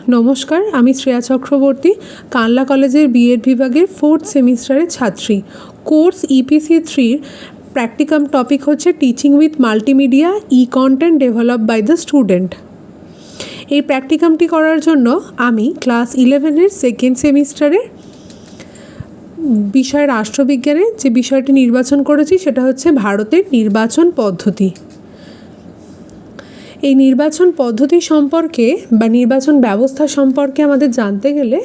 নমস্কার, আমি শ্রেয়া চক্রবর্তী, কানলা কলেজের বিএড বিভাগের 4th সেমিস্টারের ছাত্রী। কোর্স EPC3 প্র্যাকটিকাম টপিক হচ্ছে teaching with multimedia content develop by the student. এই প্র্যাকটিকামটি করার জন্য আমি ক্লাস 11-এর 2nd সেমিস্টারের বিষয় রাষ্ট্রবিজ্ঞানে যে বিষয়টি নির্বাচন করেছি সেটা হচ্ছে ভারতের নির্বাচন পদ্ধতি। এই নির্বাচন পদ্ধতি সম্পর্কে বা নির্বাচন ব্যবস্থা সম্পর্কে আমাদের জানতে গেলে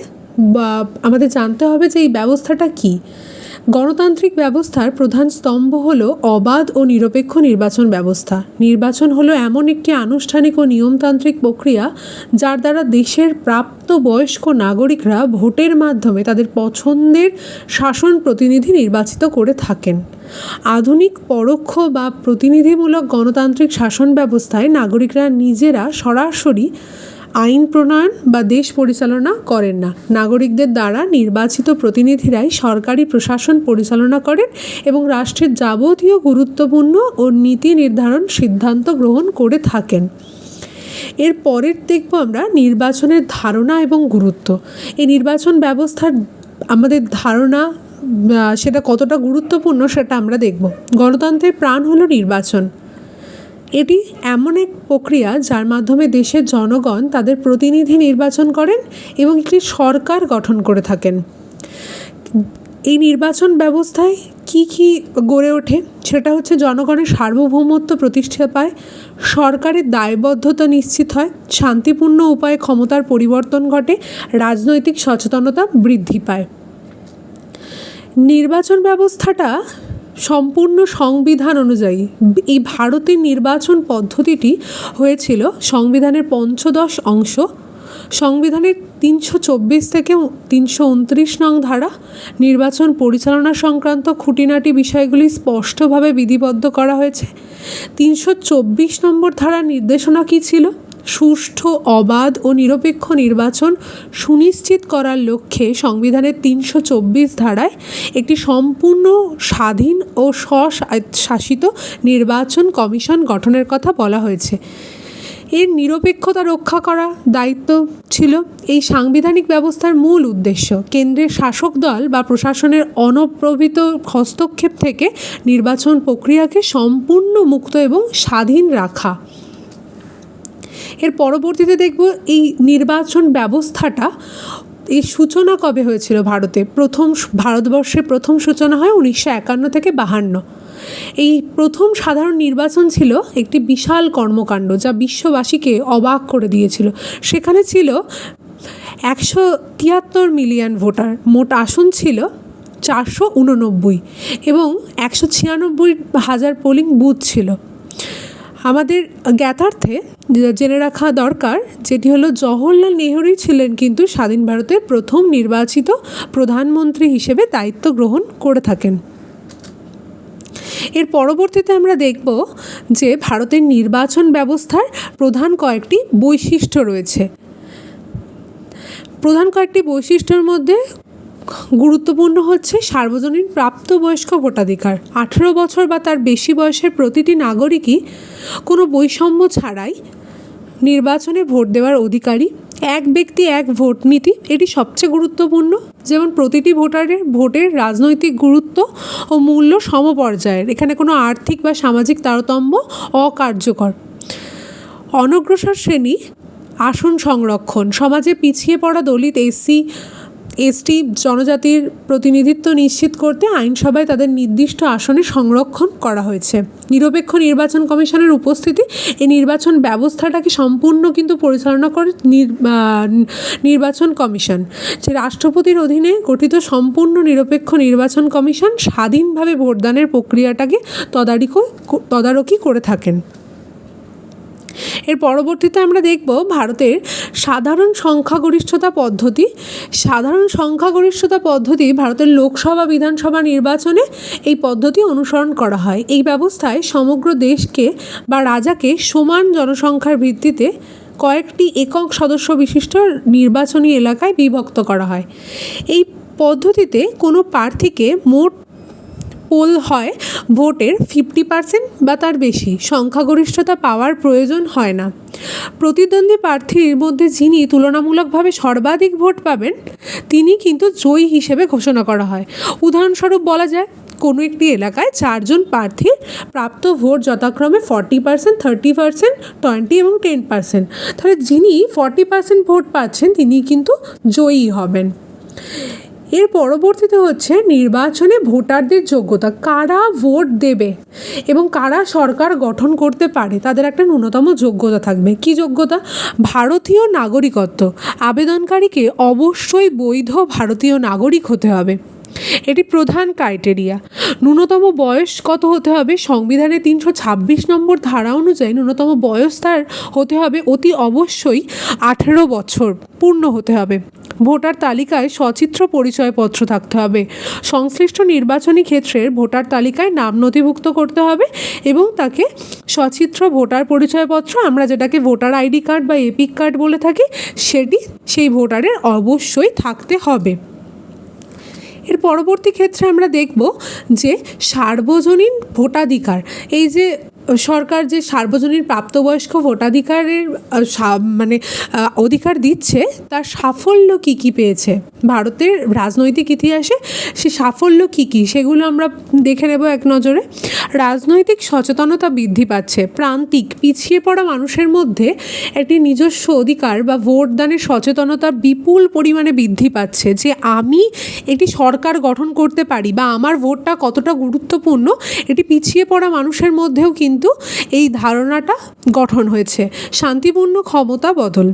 বা আমাদের জানতে হবে যে এই ব্যবস্থাটা কী। গণতান্ত্রিক ব্যবস্থার প্রধান স্তম্ভ হলো অবাধ ও নিরপেক্ষ নির্বাচন ব্যবস্থা। নির্বাচন হলো এমন একটি আনুষ্ঠানিক ও নিয়মতান্ত্রিক প্রক্রিয়া যার দ্বারা দেশের প্রাপ্তবয়স্ক নাগরিকরা ভোটের মাধ্যমে তাদের পছন্দের শাসন প্রতিনিধি নির্বাচিত করে থাকেন। আধুনিক পরোক্ষ বা প্রতিনিধিমূলক গণতান্ত্রিক শাসন ব্যবস্থায় নাগরিকরা নিজেরা সরাসরি আইন প্রণয়ন বা দেশ পরিচালনা করেন না। নাগরিকদের দ্বারা নির্বাচিত প্রতিনিধিরাই সরকারি প্রশাসন পরিচালনা করেন এবং রাষ্ট্রের যাবতীয় গুরুত্বপূর্ণ ও নীতি নির্ধারণ সিদ্ধান্ত গ্রহণ করে থাকেন। এর পরের দেখব আমরা নির্বাচনের ধারণা এবং গুরুত্ব। এই নির্বাচন ব্যবস্থার আমাদের ধারণা সেটা কতটা গুরুত্বপূর্ণ সেটা আমরা দেখব। গণতন্ত্রের প্রাণ হলো নির্বাচন। এটি এমন এক প্রক্রিয়া যার মাধ্যমে দেশের জনগণ তাদের প্রতিনিধি নির্বাচন করেন এবং একটি সরকার গঠন করে থাকেন। এই নির্বাচন ব্যবস্থায় কি গড়ে ওঠে সেটা হচ্ছে জনগণের সার্বভৌমত্ব প্রতিষ্ঠা পায়, সরকারের দায়বদ্ধতা নিশ্চিত হয়, শান্তিপূর্ণ উপায়ে ক্ষমতার পরিবর্তন ঘটে, রাজনৈতিক সচেতনতা বৃদ্ধি পায়। নির্বাচন ব্যবস্থাটা সম্পূর্ণ সংবিধান অনুযায়ী। এই ভারতের নির্বাচন পদ্ধতিটি হয়েছিল সংবিধানের ৫০ অংশ, সংবিধানের ৩২৪ থেকে ৩২৯ নং ধারা। নির্বাচন পরিচালনা সংক্রান্ত খুঁটিনাটি বিষয়গুলি স্পষ্টভাবে বিধিবদ্ধ করা হয়েছে। ৩২৪ নম্বর ধারার নির্দেশনা কী ছিল? সুষ্ঠু, অবাধ ও নিরপেক্ষ নির্বাচন সুনিশ্চিত করার লক্ষ্যে সংবিধানের ৩২৪ ধারায় একটি সম্পূর্ণ স্বাধীন ও স্বশাসিত নির্বাচন কমিশন গঠনের কথা বলা হয়েছে। এর নিরপেক্ষতা রক্ষা করা দায়িত্ব ছিল। এই সাংবিধানিক ব্যবস্থার মূল উদ্দেশ্য কেন্দ্রের শাসক দল বা প্রশাসনের অনপ্রভূত হস্তক্ষেপ থেকে নির্বাচন প্রক্রিয়াকে সম্পূর্ণ মুক্ত এবং স্বাধীন রাখা। এর পরবর্তীতে দেখব এই নির্বাচন ব্যবস্থাটা এই সূচনা কবে হয়েছিল ভারতবর্ষে প্রথম সূচনা হয় 1951 থেকে 52। এই প্রথম সাধারণ নির্বাচন ছিল একটি বিশাল কর্মকাণ্ড যা বিশ্ববাসীকে অবাক করে দিয়েছিল। সেখানে ছিল 173 মিলিয়ন ভোটার, মোট আসন ছিল 489 এবং 196,000 পোলিং বুথ ছিল। আমাদের জ্ঞাতার্থে জেনে রাখা দরকার যেটি হলো জওহরলাল নেহরুই ছিলেন কিন্তু স্বাধীন ভারতের প্রথম নির্বাচিত প্রধানমন্ত্রী হিসেবে দায়িত্ব গ্রহণ করে থাকেন। এর পরবর্তীতে আমরা দেখব যে ভারতের নির্বাচন ব্যবস্থার প্রধান কয়েকটি বৈশিষ্ট্য রয়েছে। প্রধান কয়েকটি বৈশিষ্ট্যের মধ্যে গুরুত্বপূর্ণ হচ্ছে সার্বজনীন প্রাপ্তবয়স্ক ভোটাধিকার। 18 বছর বা তার বেশি বয়সের প্রতিটি নাগরিকই কোনো বৈষম্য ছাড়াই নির্বাচনে ভোট দেওয়ার অধিকারী। এক ব্যক্তি এক ভোট নীতি, এটি সবচেয়ে গুরুত্বপূর্ণ। যেমন প্রতিটি ভোটারের ভোটের রাজনৈতিক গুরুত্ব ও মূল্য সমপর্যায়ের, এখানে কোনো আর্থিক বা সামাজিক তারতম্য অকার্যকর। অনগ্রসর শ্রেণী আসন সংরক্ষণ, সমাজে পিছিয়ে পড়া দলিত, এসটি জনজাতির প্রতিনিধিত্ব নিশ্চিত করতে আইনসভায় তাদের নির্দিষ্ট আসনে সংরক্ষণ করা হয়েছে। নিরপেক্ষ নির্বাচন কমিশনের উপস্থিতি, এই নির্বাচন ব্যবস্থাটাকে সম্পূর্ণ কিন্তু পরিচালনা করে নির্বাচন কমিশন। যে রাষ্ট্রপতির অধীনে গঠিত সম্পূর্ণ নিরপেক্ষ নির্বাচন কমিশন স্বাধীনভাবে ভোটদানের প্রক্রিয়াটাকে তদারকি করে থাকেন। এর পরবর্তীতে আমরা দেখব ভারতের সাধারণ সংখ্যাগরিষ্ঠতা পদ্ধতি। সাধারণ সংখ্যাগরিষ্ঠতা পদ্ধতি ভারতের লোকসভা বিধানসভা নির্বাচনে এই পদ্ধতি অনুসরণ করা হয়। এই ব্যবস্থায় সমগ্র দেশকে বা রাজাকে সমান জনসংখ্যার ভিত্তিতে কয়েকটি একক সদস্য বিশিষ্ট নির্বাচনী এলাকায় বিভক্ত করা হয়। এই পদ্ধতিতে কোনো প্রার্থীকে মোট পোল হয় ভোটের 50% বা তার বেশি সংখ্যাগরিষ্ঠতা পাওয়ার প্রয়োজন হয় না। প্রতিদ্বন্দ্বী প্রার্থীর মধ্যে যিনি তুলনামূলকভাবে সর্বাধিক ভোট পাবেন তিনি কিন্তু জয়ী হিসেবে ঘোষণা করা হয়। উদাহরণস্বরূপ বলা যায়, কোনো একটি এলাকায় 4 জন প্রার্থীর প্রাপ্ত ভোট যথাক্রমে 40%, 30%, 20 এবং 10%। তাহলে যিনি 40% ভোট পাচ্ছেন তিনি কিন্তু জয়ী হবেন। এর পরবর্তীতে হচ্ছে নির্বাচনে ভোটারদের যোগ্যতা, কারা ভোট দেবে এবং কারা সরকার গঠন করতে পারে তাদের একটা ন্যূনতম যোগ্যতা থাকবে। কি যোগ্যতা? ভারতীয় নাগরিকত্ব। আবেদনকারীকে অবশ্যই বৈধ ভারতীয় নাগরিক হতে হবে, এটি প্রধান ক্রাইটেরিয়া। ন্যূনতম বয়স কত হতে হবে? সংবিধানের 326 নম্বর ধারা অনুযায়ী ন্যূনতম বয়স তার হতে হবে অতি অবশ্যই 18 বছর পূর্ণ হতে হবে। ভোটার তালিকায় সচিত্র পরিচয়পত্র থাকতে হবে। সংশ্লিষ্ট নির্বাচনী ক্ষেত্রের ভোটার তালিকায় নাম নথিভুক্ত করতে হবে এবং তাকে সচিত্র ভোটার পরিচয়পত্র, আমরা যেটাকে ভোটার আইডি কার্ড বা এপিক কার্ড বলে থাকি, সেটি সেই ভোটারের অবশ্যই থাকতে হবে। এর পরবর্তী ক্ষেত্রে আমরা দেখব যে সার্বজনীন ভোটাধিকার। এই যে সরকার যে সার্বজনীন প্রাপ্তবয়স্ক ভোটাধিকারের অধিকার দিচ্ছে, তার সাফল্য কী কী পেয়েছে ভারতের রাজনৈতিক ইতিহাসে, সে সাফল্য কী কী সেগুলো আমরা দেখে নেব এক নজরে। রাজনৈতিক সচেতনতা বৃদ্ধি পাচ্ছে। প্রান্তিক পিছিয়ে পড়া মানুষের মধ্যে একটি নিজস্ব অধিকার বা ভোটদানের সচেতনতা বিপুল পরিমাণে বৃদ্ধি পাচ্ছে, যে আমি একটি সরকার গঠন করতে পারি বা আমার ভোটটা কতটা গুরুত্বপূর্ণ, এটি পিছিয়ে পড়া মানুষের মধ্যেও কিন্তু এই ধারণাটা গঠন হয়েছে। শান্তিপূর্ণ ক্ষমতা বদল।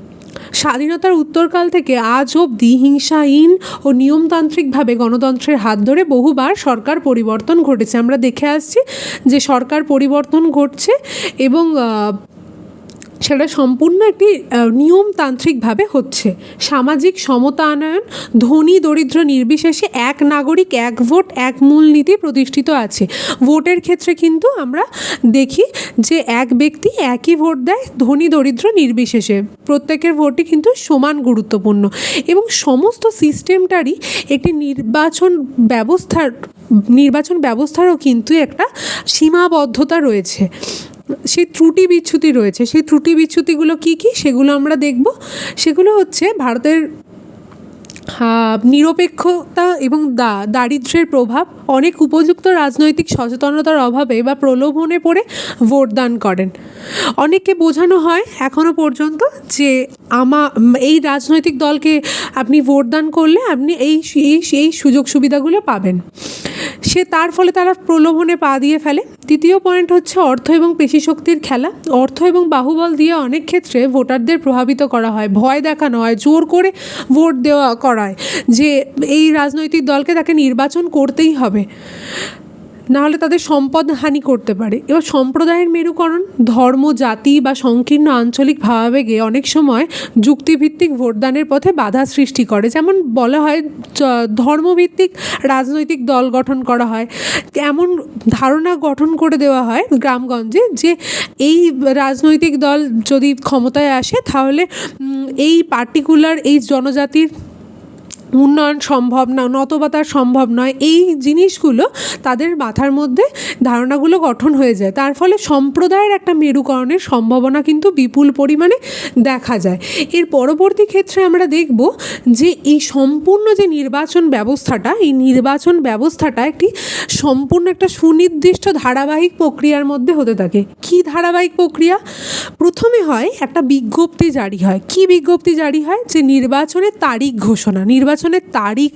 স্বাধীনতার উত্তরকাল থেকে আজ অবধি হিংসাহীন ও নিয়মতান্ত্রিকভাবে গণতন্ত্রের হাত ধরে বহুবার সরকার পরিবর্তন ঘটেছে। আমরা দেখে আসছি যে সরকার পরিবর্তন ঘটছে এবং সেটা সম্পূর্ণ একটি নিয়মতান্ত্রিকভাবে হচ্ছে। সামাজিক সমতা আনয়ন। ধনী দরিদ্র নির্বিশেষে এক নাগরিক এক ভোট এক মূলনীতি প্রতিষ্ঠিত আছে। ভোটের ক্ষেত্রে কিন্তু আমরা দেখি যে এক ব্যক্তি একই ভোট দেয়, ধনী দরিদ্র নির্বিশেষে প্রত্যেকের ভোটই কিন্তু সমান গুরুত্বপূর্ণ। এবং সমস্ত সিস্টেমটারই একটি নির্বাচন ব্যবস্থারও কিন্তু একটা সীমাবদ্ধতা রয়েছে, সেই ত্রুটি বিচ্যুতি রয়েছে। সেই ত্রুটি বিচ্যুতিগুলো কী কী সেগুলো আমরা দেখব। সেগুলো হচ্ছে ভারতের নিরপেক্ষতা এবং দারিদ্র্যের প্রভাব। অনেক উপযুক্ত রাজনৈতিক সচেতনতার অভাবে বা প্রলোভনে পড়ে ভোটদান করেন। অনেককে বোঝানো হয় এখনও পর্যন্ত যে এই রাজনৈতিক দলকে আপনি ভোটদান করলে আপনি এই সুযোগ সুবিধাগুলো পাবেন, তার ফলে তারা প্রলোভনে পা দিয়ে ফেলে। দ্বিতীয় পয়েন্ট হচ্ছে অর্থ এবং পেশিশক্তির খেলা। অর্থ এবং বাহুবল দিয়ে অনেক ক্ষেত্রে ভোটারদের প্রভাবিত করা হয়, ভয় দেখানো হয়, জোর করে ভোট করায় যে এই রাজনৈতিক দলকে তাকে নির্বাচন করতেই হবে, নাহলে তাদের সম্পদ হানি করতে পারে। এবার সম্প্রদায়ের মেরুকরণ। ধর্ম, জাতি বা সংকীর্ণ আঞ্চলিক ভাবাবেগে অনেক সময় যুক্তিভিত্তিক ভোটদানের পথে বাধা সৃষ্টি করে। যেমন বলা হয় ধর্মভিত্তিক রাজনৈতিক দল গঠন করা হয়, এমন ধারণা গঠন করে দেওয়া হয় গ্রামগঞ্জে যে এই রাজনৈতিক দল যদি ক্ষমতায় আসে তাহলে এই পার্টিকুলার এই জনজাতির উন্নয়ন সম্ভব না, নতবা তার সম্ভব নয়। এই জিনিসগুলো তাদের মাথার মধ্যে ধারণাগুলো গঠন হয়ে যায়, তার ফলে সম্প্রদায়ের একটা মেরুকরণের সম্ভাবনা কিন্তু বিপুল পরিমাণে দেখা যায়। এর পরবর্তী ক্ষেত্রে আমরা দেখব যে এই সম্পূর্ণ যে নির্বাচন ব্যবস্থাটা, এই নির্বাচন ব্যবস্থাটা একটি সম্পূর্ণ একটা সুনির্দিষ্ট ধারাবাহিক প্রক্রিয়ার মধ্যে হতে থাকে। কি ধারাবাহিক প্রক্রিয়া? প্রথমে হয় একটা বিজ্ঞপ্তি জারি হয়। কি বিজ্ঞপ্তি জারি হয়? যে নির্বাচনের তারিখ ঘোষণা। নির্বাচনের তারিখ,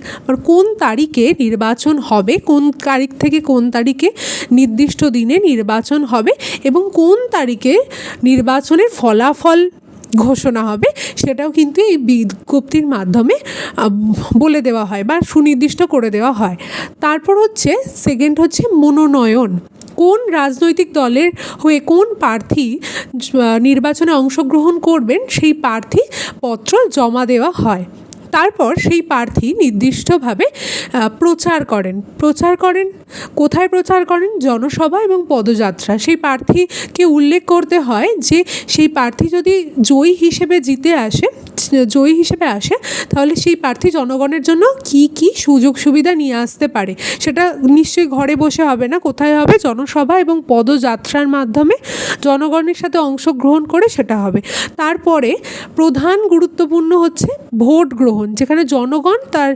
কোন তারিখে নির্বাচন হবে, কোন তারিখ থেকে কোন তারিখে নির্দিষ্ট দিনে নির্বাচন হবে এবং কোন তারিখে নির্বাচনের ফলাফল ঘোষণা হবে, সেটাও কিন্তু এই বিজ্ঞপ্তির মাধ্যমে বলে দেওয়া হয় বা সুনির্দিষ্ট করে দেওয়া হয়। তারপর হচ্ছে সেকেন্ড হচ্ছে মনোনয়ন। কোন রাজনৈতিক দলের হয়ে কোন প্রার্থী নির্বাচনে অংশগ্রহণ করবেন সেই প্রার্থী পত্র জমা দেওয়া হয়। তারপর সেই প্রার্থী নির্দিষ্টভাবে প্রচার করেন। কোথায় প্রচার করেন? জনসভা এবং পদযাত্রা। সেই প্রার্থীকে উল্লেখ করতে হয় যে সেই প্রার্থী যদি জয়ী হিসেবে জিতে আসে জয়ী হিসেবে আসে, তাহলে সেই প্রার্থী জনগণের জন্য কী কী সুযোগ সুবিধা নিয়ে আসতে পারে। সেটা নিশ্চয়ই ঘরে বসে হবে না, কোথায় হবে, জনসভা এবং পদযাত্রার মাধ্যমে জনগণের সাথে অংশগ্রহণ করে সেটা হবে। তারপরে প্রধান গুরুত্বপূর্ণ হচ্ছে ভোট গ্রহণ, যেখানে জনগণ তার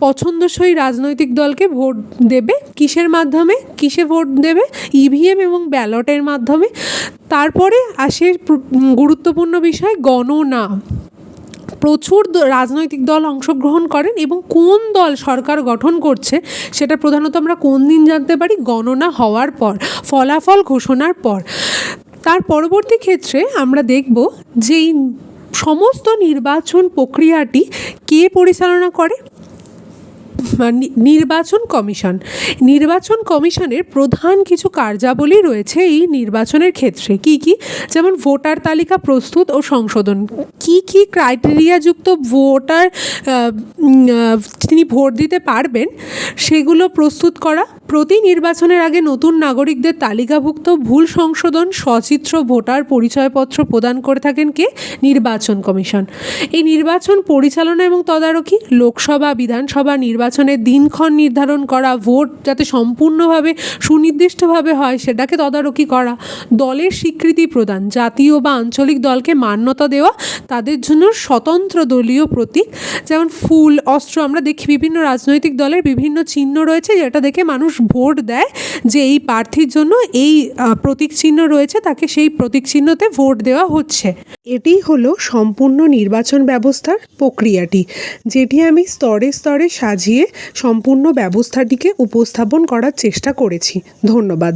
পছন্দসই রাজনৈতিক দলকে ভোট দেবে। কিসের মাধ্যমে, কিসে ভোট দেবে? ইভিএম এবং ব্যালটের মাধ্যমে। তারপরে আসে গুরুত্বপূর্ণ বিষয় গণনা। প্রচুর রাজনৈতিক দল অংশগ্রহণ করেন এবং কোন দল সরকার গঠন করছে সেটা প্রধানত আমরা কোন দিন জানতে পারি? গণনা হওয়ার পর, ফলাফল ঘোষণার পর। তার পরবর্তী ক্ষেত্রে আমরা দেখব যে এই সমস্ত নির্বাচন প্রক্রিয়াটি কে পরিচালনা করে? নির্বাচন কমিশন। নির্বাচন কমিশনের প্রধান কিছু কার্যাবলী রয়েছে এই নির্বাচনের ক্ষেত্রে। কি কি? যেমন ভোটার তালিকা প্রস্তুত ও সংশোধন। কি কি ক্রাইটেরিয়াযুক্ত ভোটার তিনি ভোট দিতে পারবেন সেগুলো প্রস্তুত করা। প্রতি নির্বাচনের আগে নতুন নাগরিকদের তালিকাভুক্ত ভুল সংশোধন, সচিত্র ভোটার পরিচয়পত্র প্রদান করে থাকেন কে? নির্বাচন কমিশন। এই নির্বাচন পরিচালনা এবং তদারকি, লোকসভা বিধানসভা নির্বাচনের দিনক্ষণ নির্ধারণ করা, ভোট যাতে সম্পূর্ণভাবে সুনির্দিষ্টভাবে হয় সেটাকে তদারকি করা, দলের স্বীকৃতি প্রদান, জাতীয় বা আঞ্চলিক দলকে মান্যতা দেওয়া, তাদের জন্য স্বতন্ত্র দলীয় প্রতীক যেমন ফুল, অস্ত্র। আমরা দেখি বিভিন্ন রাজনৈতিক দলের বিভিন্ন চিহ্ন রয়েছে যেটা দেখে মানুষ ভোট দেয় যে এই প্রার্থীর জন্য এই প্রতীক চিহ্ন রয়েছে, তাকে সেই প্রতীক চিহ্নতে ভোট দেওয়া হচ্ছে। এটি হলো সম্পূর্ণ নির্বাচন ব্যবস্থার প্রক্রিয়াটি, যেটি আমি স্তরে স্তরে সাজিয়ে সম্পূর্ণ ব্যবস্থাটিকে উপস্থাপন করার চেষ্টা করেছি। ধন্যবাদ।